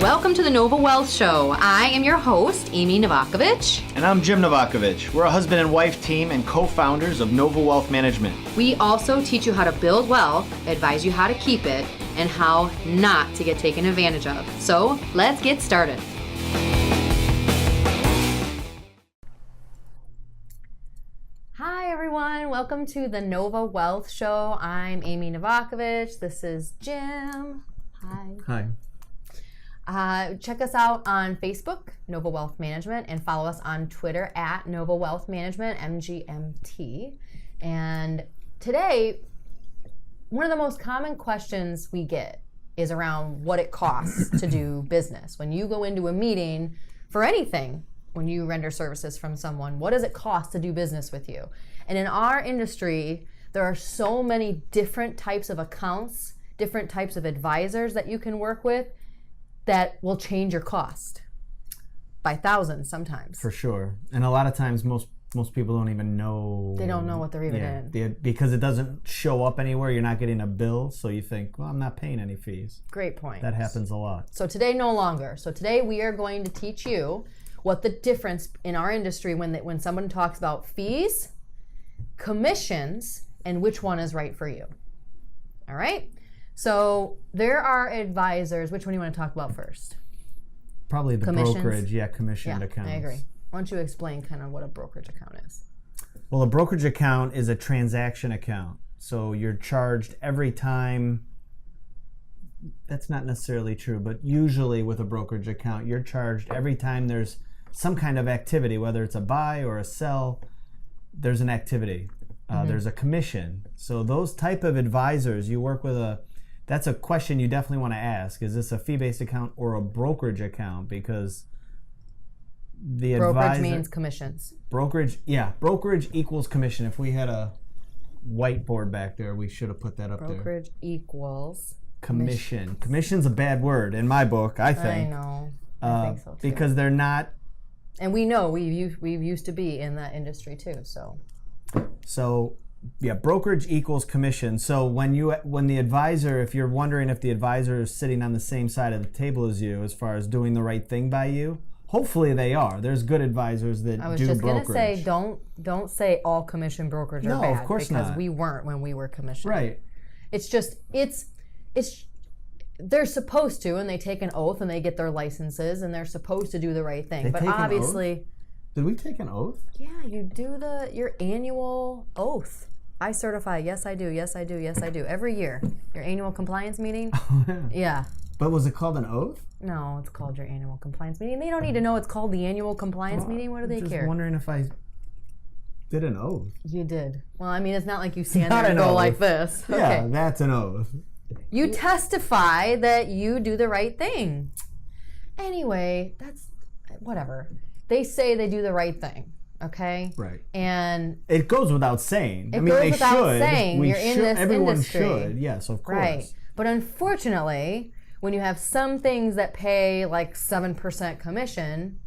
Welcome to the Nova Wealth Show. I am your host, Amy Novakovich. And I'm Jim Novakovich. We're a husband and wife team and co-founders of Nova Wealth Management. We also teach you how to build wealth, advise you how to keep it, and how not to get taken advantage of. So let's get started. Hi everyone, welcome to the Nova Wealth Show. I'm Amy Novakovich. This is Jim. Hi. Hi. Check us out on Facebook, Nova Wealth Management, and follow us on Twitter at Nova Wealth Management, MGMT. And today, one of the most common questions we get is around what it costs to do business. When you go into a meeting for anything, when you render services from someone, what does it cost to do business with you? And in our industry, there are so many different types of accounts, different types of advisors that you can work with that will change your cost by thousands sometimes. For sure. And a lot of times most people don't even know. They don't know what they're even in. Because it doesn't show up anywhere. You're not getting a bill. So you think, well, I'm not paying any fees. Great point. That happens a lot. So today, no longer. So today we are going to teach you what the difference in our industry when someone talks about fees, commissions, and which one is right for you. All right? So there are advisors. Which one do you want to talk about first? Probably the Commissions? brokerage, commissioned accounts. I agree. Why don't you explain kind of what a brokerage account is? Well, a brokerage account is a transaction account. So you're charged every time. That's not necessarily true, but usually with a brokerage account, you're charged every time there's some kind of activity, whether it's a buy or a sell, there's an activity. There's a commission. So those type of advisors, you work with that's a question you definitely want to ask. Is this a fee-based account or a brokerage account? Because the brokerage means commissions. Brokerage equals commission. If we had a whiteboard back there, we should have put that up there. Brokerage equals commission. Commission's a bad word in my book, I think. I know. I think so too. Because they're not. And we know we used to be in that industry too. So yeah, brokerage equals commission. So when the advisor, if you're wondering if the advisor is sitting on the same side of the table as you as far as doing the right thing by you, hopefully they are. There's good advisors that do brokerage. I was just going to say, don't say all commission brokerage are bad. No, of course not. Because we weren't when we were commissioned. Right. It's just, they're supposed to, and they take an oath and they get their licenses and they're supposed to do the right thing. But obviously... Did we take an oath? Yeah, you do your annual oath. I certify, yes I do, yes I do, yes I do. Every year. Your annual compliance meeting. Oh, yeah. Yeah. But was it called an oath? No, it's called your annual compliance meeting. They don't need to know it's called the annual compliance meeting. What do they care? I'm just wondering if I did an oath. You did. Well, I mean, it's not like you stand there and go like this. Okay. Yeah, that's an oath. You testify that you do the right thing. Anyway, that's whatever. They say they do the right thing, okay? Right. And it goes without saying. You're in this everyone industry. should. Yes, of course. Right. But unfortunately, when you have some things that pay like 7% commission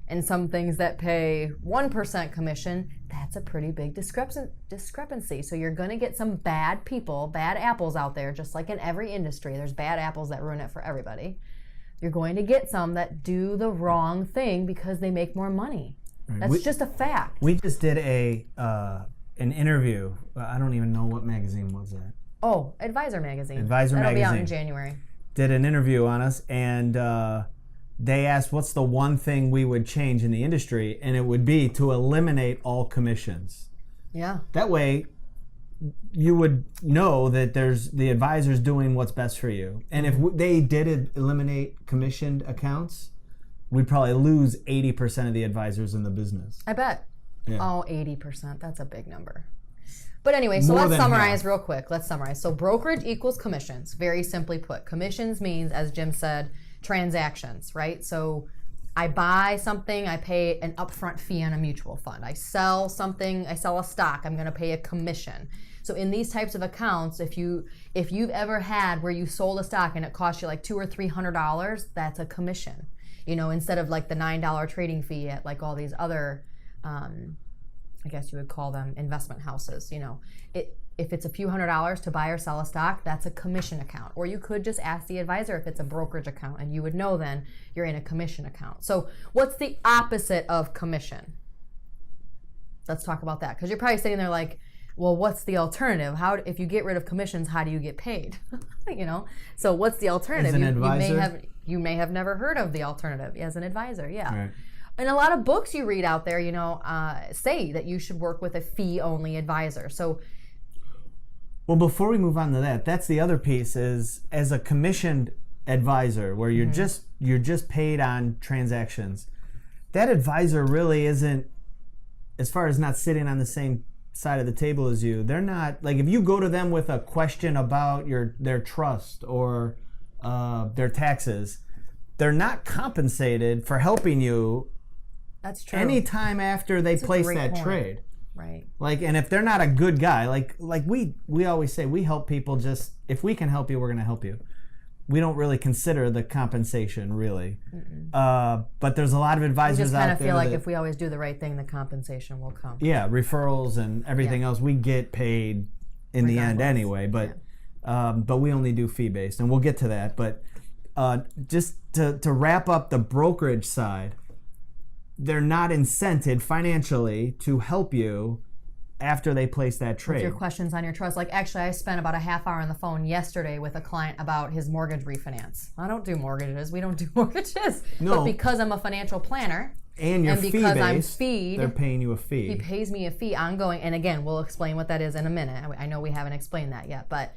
and some things that pay 1% commission, that's a pretty big discrepancy. So you're going to get some bad people, bad apples out there, just like in every industry. There's bad apples that ruin it for everybody. You're going to get some that do the wrong thing because they make more money. Right. That's just a fact. We just did an interview. I don't even know what magazine was that. Oh, Advisor Magazine. That'll be out in January. Did an interview on us, and they asked what's the one thing we would change in the industry, and it would be to eliminate all commissions. Yeah. That way, you would know that there's the advisors doing what's best for you. And if they did eliminate commissioned accounts, we'd probably lose 80% of the advisors in the business. I bet. Yeah. Oh, 80%. That's a big number. But anyway, so let's summarize real quick. Let's summarize. So brokerage equals commissions. Very simply put. Commissions means, as Jim said, transactions, right? So I buy something, I pay an upfront fee on a mutual fund. I sell something, I sell a stock, I'm going to pay a commission. So in these types of accounts, if you've ever had where you sold a stock and it cost you like $200 or $300, that's a commission. You know, instead of like the $9 trading fee at like all these other, I guess you would call them investment houses. You know, if it's a few $100s to buy or sell a stock, that's a commission account. Or you could just ask the advisor if it's a brokerage account, and you would know then you're in a commission account. So what's the opposite of commission? Let's talk about that, because you're probably sitting there like, well, what's the alternative? How, if you get rid of commissions, how do you get paid? So what's the alternative? As an advisor? You may have never heard of the alternative as an advisor, yeah. Right. And a lot of books you read out there, say that you should work with a fee-only advisor. So, well, before we move on to that, that's the other piece is as a commissioned advisor where you're just paid on transactions. That advisor really isn't, as far as not sitting on the same side of the table as you. They're not, like, if you go to them with a question about their trust or their taxes, they're not compensated for helping you. That's true. Anytime after they place that point. trade. Right. Like, and if they're not a good guy, like we always say, we help people just, if we can help you, we're going to help you. We don't really consider the compensation, really. But there's a lot of advisors out there. We just kind of feel like if we always do the right thing, the compensation will come. Yeah, referrals and everything else, we get paid in the end anyway. But we only do fee-based, and we'll get to that. But just to wrap up the brokerage side, they're not incented financially to help you after they place that trade. With your questions on your trust. Like, actually, I spent about a half hour on the phone yesterday with a client about his mortgage refinance. I don't do mortgages. We don't do mortgages. No. But because I'm a financial planner, and you're because I'm fee-based, feed, they're paying you a fee. He pays me a fee ongoing. And again, we'll explain what that is in a minute. I know we haven't explained that yet, but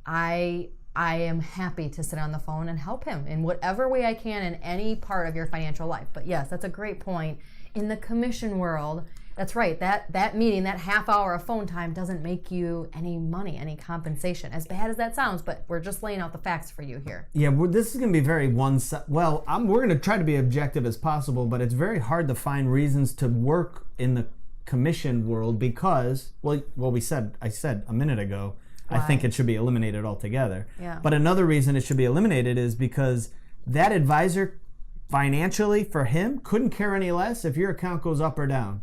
I am happy to sit on the phone and help him in whatever way I can in any part of your financial life. But yes, that's a great point. In the commission world, that's right. That meeting, that half hour of phone time doesn't make you any money, any compensation. As bad as that sounds, but we're just laying out the facts for you here. Yeah, this is going to be very well, we're going to try to be objective as possible, but it's very hard to find reasons to work in the commission world because, I said a minute ago, Why? I think it should be eliminated altogether. Yeah. But another reason it should be eliminated is because that advisor financially for him couldn't care any less if your account goes up or down.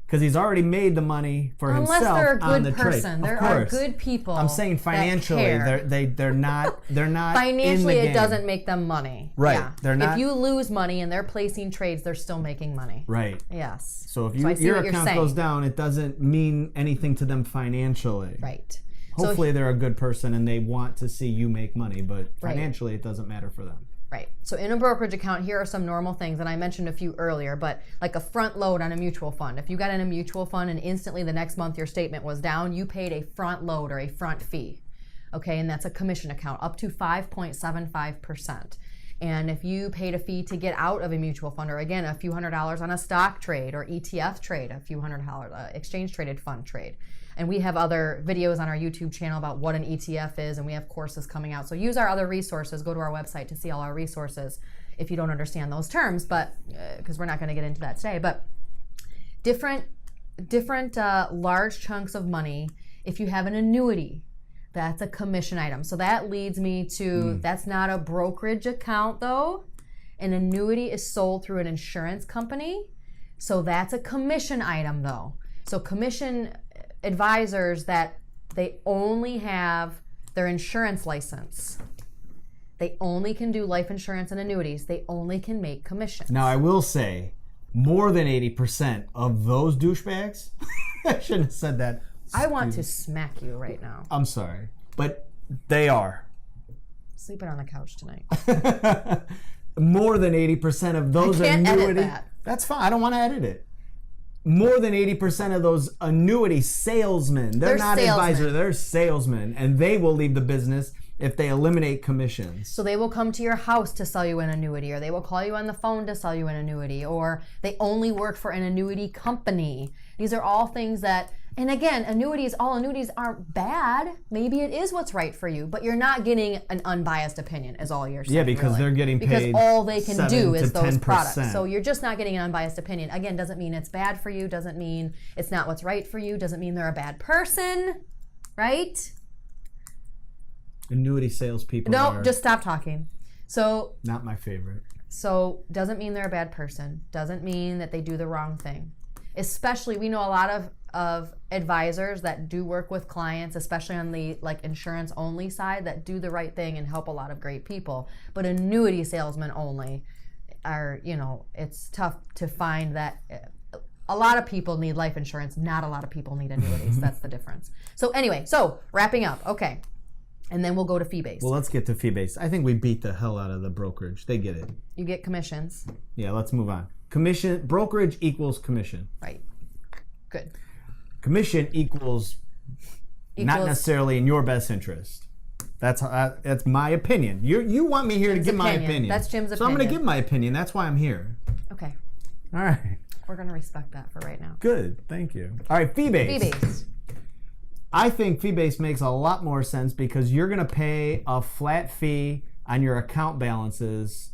Because he's already made the money for himself Unless they're a on the good person. trade. There are good people. I'm saying financially, they're not Financially, in the it game. doesn't make them money. Right. Yeah. They're not. If you lose money and they're placing trades, they're still making money. Right. Yes. So if I see your what you're account saying. goes down, it doesn't mean anything to them financially. Right. Hopefully they're a good person and they want to see you make money, but financially it doesn't matter for them. Right. So in a brokerage account, here are some normal things, and I mentioned a few earlier, but like a front load on a mutual fund. If you got in a mutual fund and instantly the next month your statement was down, you paid a front load or a front fee. Okay, and that's a commission account, up to 5.75%. And if you paid a fee to get out of a mutual fund, or again, a few $100s on a stock trade or ETF trade, a few $100 exchange traded fund trade. And we have other videos on our YouTube channel about what an ETF is, and we have courses coming out. So use our other resources. Go to our website to see all our resources if you don't understand those terms, but because we're not going to get into that today. But different large chunks of money. If you have an annuity, that's a commission item. So that leads me to, that's not a brokerage account though. An annuity is sold through an insurance company. So that's a commission item though. So commission advisors that they only have their insurance license. They only can do life insurance and annuities. They only can make commissions. Now I will say, more than 80% of those douchebags, I shouldn't have said that. I want to smack you right now. I'm sorry, but they are. Sleeping on the couch tonight. More than 80% of those I can't annuity. edit that. That's fine. I don't want to edit it. More than 80% of those annuity salesmen, they're not advisors, they're salesmen, and they will leave the business if they eliminate commissions. So they will come to your house to sell you an annuity, or they will call you on the phone to sell you an annuity, or they only work for an annuity company. These are all things that, and again, all annuities aren't bad. Maybe it is what's right for you, but you're not getting an unbiased opinion is all you're saying. Yeah, because they're getting paid because all they can do is those 10%. products. So you're just not getting an unbiased opinion. Again, doesn't mean it's bad for you, doesn't mean it's not what's right for you, doesn't mean they're a bad person, right? Annuity salespeople are just stop talking. So not my favorite. So doesn't mean they're a bad person. Doesn't mean that they do the wrong thing. Especially, we know a lot of of advisors that do work with clients, especially on the like insurance only side, that do the right thing and help a lot of great people. But annuity salesmen only are, it's tough to find that. A lot of people need life insurance. Not a lot of people need annuities. That's the difference. So anyway, wrapping up. Okay. And then we'll go to fee-based. Well, let's get to fee-based. I think we beat the hell out of the brokerage. They get it. You get commissions. Yeah, let's move on. Brokerage equals commission. Right. Good. Commission equals not necessarily in your best interest. That's my opinion. You want me here Jim's to give my opinion. That's Jim's opinion. So I'm going to give my opinion. That's why I'm here. Okay. All right. We're going to respect that for right now. Good. Thank you. All right, fee-based. Fee-based. I think fee-based makes a lot more sense because you're going to pay a flat fee on your account balances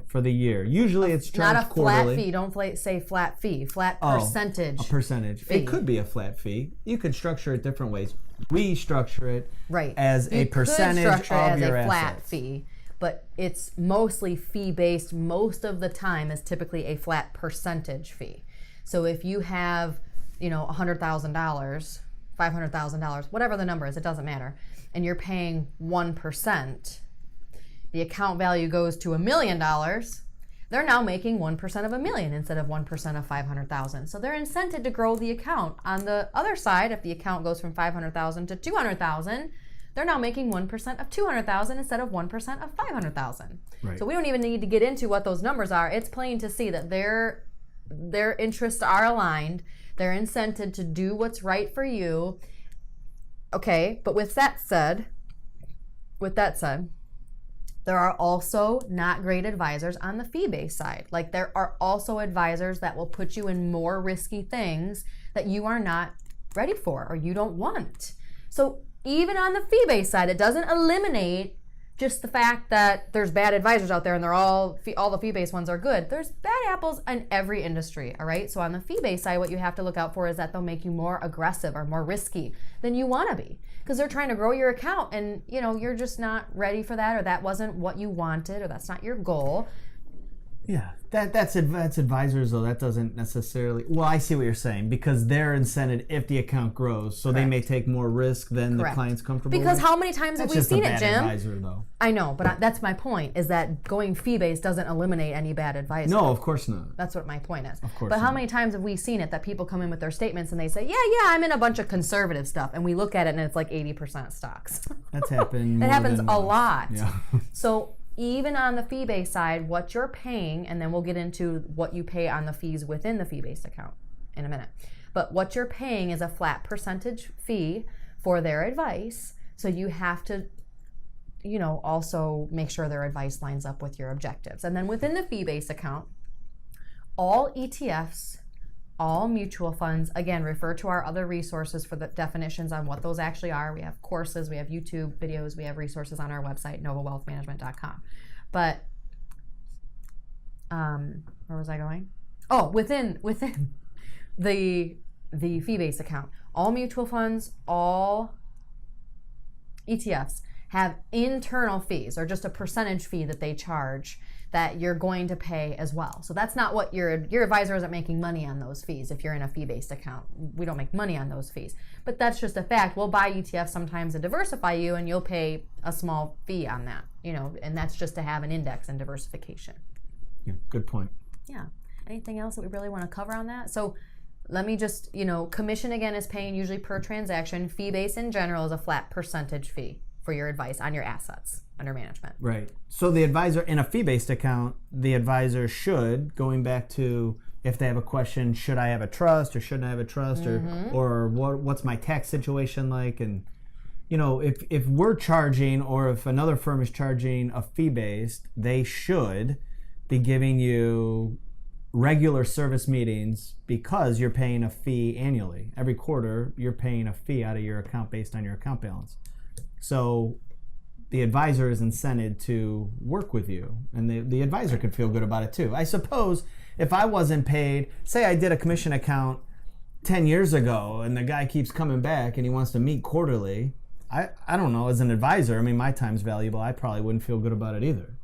for the year. Usually it's charged not a quarterly. flat fee. Don't say flat fee. Flat percentage. A percentage. Fee. It could be a flat fee. You could structure it different ways. We structure it right. as a percentage of your assets. You could structure it as a flat fee, but it's mostly fee-based. Most of the time is typically a flat percentage fee. So if you have, $100,000, $500,000, whatever the number is, it doesn't matter, and you're paying 1%, the account value goes to $1 million, they're now making 1% of $1 million instead of 1% of 500,000. So they're incented to grow the account. On the other side, if the account goes from 500,000 to 200,000, they're now making 1% of 200,000 instead of 1% of 500,000. Right. So we don't even need to get into what those numbers are. It's plain to see that their interests are aligned. They're incented to do what's right for you. Okay, but with that said, there are also not great advisors on the fee-based side. Like there are also advisors that will put you in more risky things that you are not ready for or you don't want. So even on the fee-based side, it doesn't eliminate just the fact that there's bad advisors out there and they're all the fee-based ones are good. There's bad apples in every industry, all right? So on the fee-based side, what you have to look out for is that they'll make you more aggressive or more risky than you want to be because they're trying to grow your account and, you're just not ready for that or that wasn't what you wanted or that's not your goal. Yeah, that's advisors though. That doesn't necessarily. Well, I see what you're saying because they're incented if the account grows, so they may take more risk than the client's comfortable. Because with. how many times have we seen it, Jim? Advisor, though. I know, but that's my point. Is that going fee-based doesn't eliminate any bad advisor? No, of course not. That's what my point is. Of course. But how many times have we seen it that people come in with their statements and they say, "Yeah, I'm in a bunch of conservative stuff," and we look at it and it's like 80% stocks. That's happened. That happens a lot. Yeah. So even on the fee-based side, what you're paying, and then we'll get into what you pay on the fees within the fee-based account in a minute. But what you're paying is a flat percentage fee for their advice. So you have to, also make sure their advice lines up with your objectives. And then within the fee-based account, all ETFs, all mutual funds, again, refer to our other resources for the definitions on what those actually are. We have courses, we have YouTube videos, we have resources on our website, novawealthmanagement.com. But, where was I going? Oh, within the fee-based account, all mutual funds, all ETFs have internal fees or just a percentage fee that they charge that you're going to pay as well. So that's not what your advisor isn't making money on those fees if you're in a fee-based account. We don't make money on those fees. But that's just a fact. We'll buy ETFs sometimes to diversify you and you'll pay a small fee on that, and that's just to have an index and diversification. Yeah, good point. Yeah. Anything else that we really want to cover on that? So let me just, commission again is paying usually per transaction. Fee-based in general is a flat percentage fee for your advice on your assets under management. Right. So the advisor in a fee-based account, the advisor should, going back to if they have a question, should I have a trust or shouldn't I have a trust or what's my tax situation like? And, if we're charging or if another firm is charging a fee-based, they should be giving you regular service meetings because you're paying a fee annually. Every quarter, you're paying a fee out of your account based on your account balance. So the advisor is incented to work with you, and the advisor could feel good about it too. I suppose if I wasn't paid, say I did a commission account 10 years ago and the guy keeps coming back and he wants to meet quarterly, I don't know, as an advisor, my time's valuable. I probably wouldn't feel good about it either.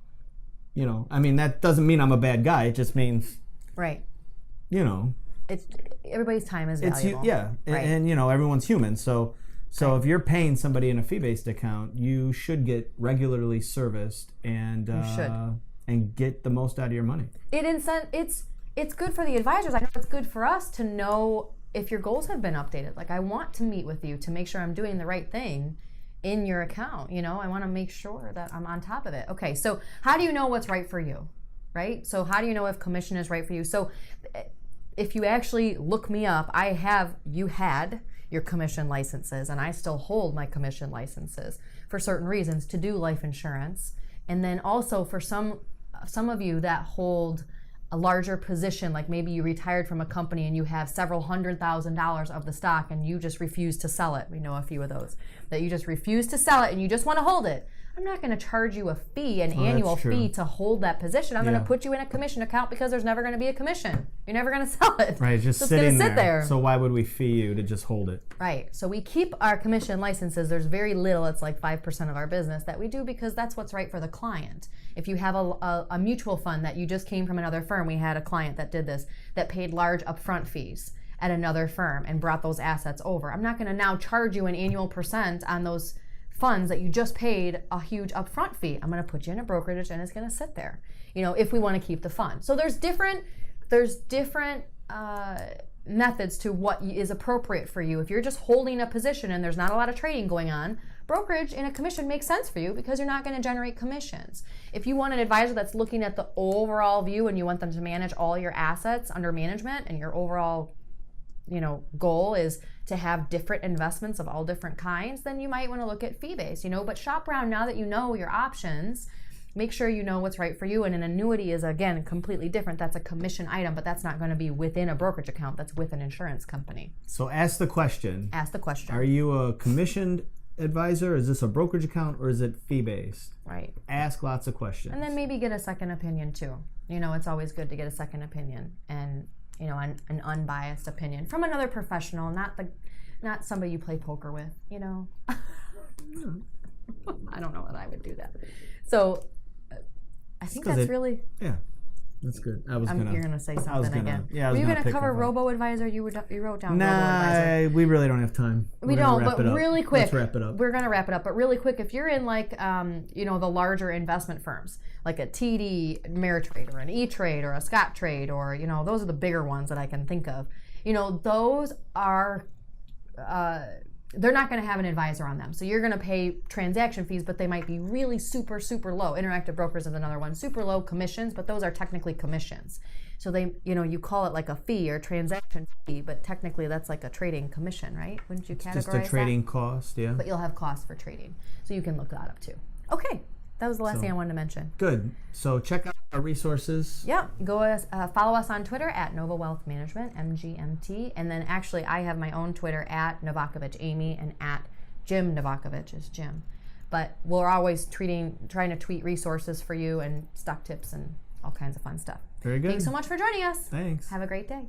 That doesn't mean I'm a bad guy. It just means, right. everybody's time is It's valuable. yeah, Right. and everyone's human. So if you're paying somebody in a fee-based account, you should get regularly serviced and get the most out of your money. It's good for the advisors. I know it's good for us to know if your goals have been updated. Like, I want to meet with you to make sure I'm doing the right thing in your account. I want to make sure that I'm on top of it. Okay, so how do you know what's right for you, right? So how do you know if commission is right for you? So if you actually look me up, you had your commission licenses, and I still hold my commission licenses for certain reasons to do life insurance. And then also for some of you that hold a larger position, like maybe you retired from a company and you have several $100,000 of the stock and you just refuse to sell it. We know a few of those, that you just refuse to sell it and you just want to hold it. I'm not going to charge you an annual fee to hold that position. I'm going to put you in a commission account because there's never going to be a commission. You're never going to sell it. Right, just it's sitting gonna sit there. So why would we fee you to just hold it? Right. So we keep our commission licenses. There's very little. It's like 5% of our business that we do because that's what's right for the client. If you have a mutual fund that you just came from another firm, we had a client that did this, that paid large upfront fees at another firm and brought those assets over. I'm not going to now charge you an annual percent on those funds that you just paid a huge upfront fee. I'm going to put you in a brokerage and it's going to sit there, if we want to keep the fund. So there's different methods to what is appropriate for you. If you're just holding a position and there's not a lot of trading going on, brokerage in a commission makes sense for you because you're not going to generate commissions. If you want an advisor that's looking at the overall view and you want them to manage all your assets under management, and your overall goal is to have different investments of all different kinds, then you might want to look at fee-based, but shop around now that you know your options. Make sure you know what's right for you. And an annuity is, again, completely different. That's a commission item, but that's not going to be within a brokerage account. That's with an insurance company. So ask the question. Are you a commissioned advisor? Is this a brokerage account or is it fee-based? Right. Ask lots of questions. And then maybe get a second opinion too. It's always good to get a second opinion and an unbiased opinion from another professional, not somebody you play poker with. I don't know that I would do that. So I think that's really. Yeah, that's good. You're gonna say something again. Yeah, were you gonna cover robo-advisor? You wrote down nah, robo-advisor. We really don't have time. We don't, but really quick. Let's wrap it up. We're gonna wrap it up, but really quick. If you're in the larger investment firms, like a TD Ameritrade or an E-Trade or a Scottrade, or those are the bigger ones that I can think of. Those are. They're not going to have an advisor on them. So you're going to pay transaction fees, but they might be really super, super low. Interactive brokers is another one. Super low commissions, but those are technically commissions. So they, you call it like a fee or transaction fee, but technically that's like a trading commission, right? Wouldn't you categorize that? Just a trading cost, yeah. But you'll have costs for trading. So you can look that up too. Okay. That was the last thing I wanted to mention. Good. So check out our resources. Yep. Go follow us on Twitter at Nova Wealth Management, MGMT. And then actually I have my own Twitter at Novakovich Amy and at Jim Novakovich is Jim. But we're always trying to tweet resources for you and stock tips and all kinds of fun stuff. Very good. Thanks so much for joining us. Thanks. Have a great day.